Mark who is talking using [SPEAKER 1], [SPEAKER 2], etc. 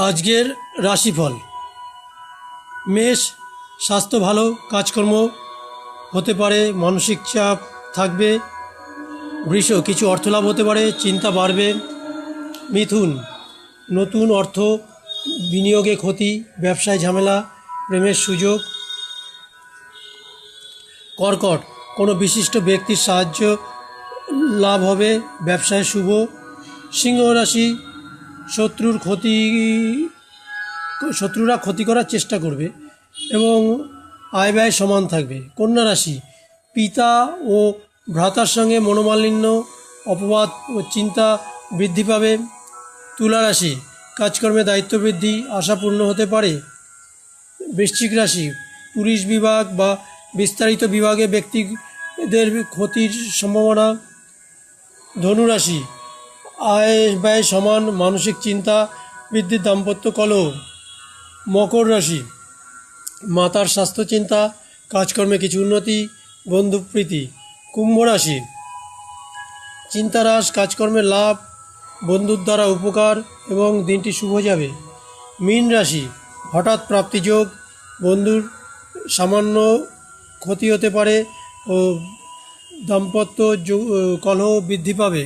[SPEAKER 1] আজকের রাশিফল। মেষ, স্বাস্থ্য ভালো, কাজকর্ম হতে পারে, মানসিক চাপ থাকবে। বৃষ, কিছু অর্থলাভ হতে পারে, চিন্তা বাড়বে। মিথুন, নতুন অর্থ বিনিয়োগে ক্ষতি, ব্যবসায় ঝামেলা, প্রেমের সুযোগ। কর্কট, কোনো বিশিষ্ট ব্যক্তির সাহায্য লাভ হবে, ব্যবসায় শুভ। সিংহ রাশি, শত্রুরা ক্ষতি করার চেষ্টা করবে এবং আয় ব্যয় সমান থাকবে। কন্যা রাশি, পিতা ও ভ্রাতার সঙ্গে মনোমালিন্য, অপবাদ ও চিন্তা বৃদ্ধি পাবে। তুলা রাশি, কাজকর্মে দায়িত্ব বৃদ্ধি, আশা পূর্ণ হতে পারে। বৃশ্চিক রাশি, পুলিশ বিভাগ বা বিস্তারিত বিভাগে ব্যক্তিদের ক্ষতির সম্ভাবনা। ধনুরাশি, আয় ব্যয় সমান, মানসিক চিন্তা বৃদ্ধি, দাম্পত্য কলহ। মকর রাশি, মাতার স্বাস্থ্য চিন্তা, কাজকর্মে কিছু উন্নতি, বন্ধুপ্রীতি। কুম্ভ রাশি, চিন্তা হ্রাস, কাজকর্মে লাভ, বন্ধুর দ্বারা উপকার এবং দিনটি শুভ যাবে। মীন রাশি, হঠাৎ প্রাপ্তিযোগ, বন্ধুর সামান্য ক্ষতি হতে পারে ও দাম্পত্য কলহ বৃদ্ধি পাবে।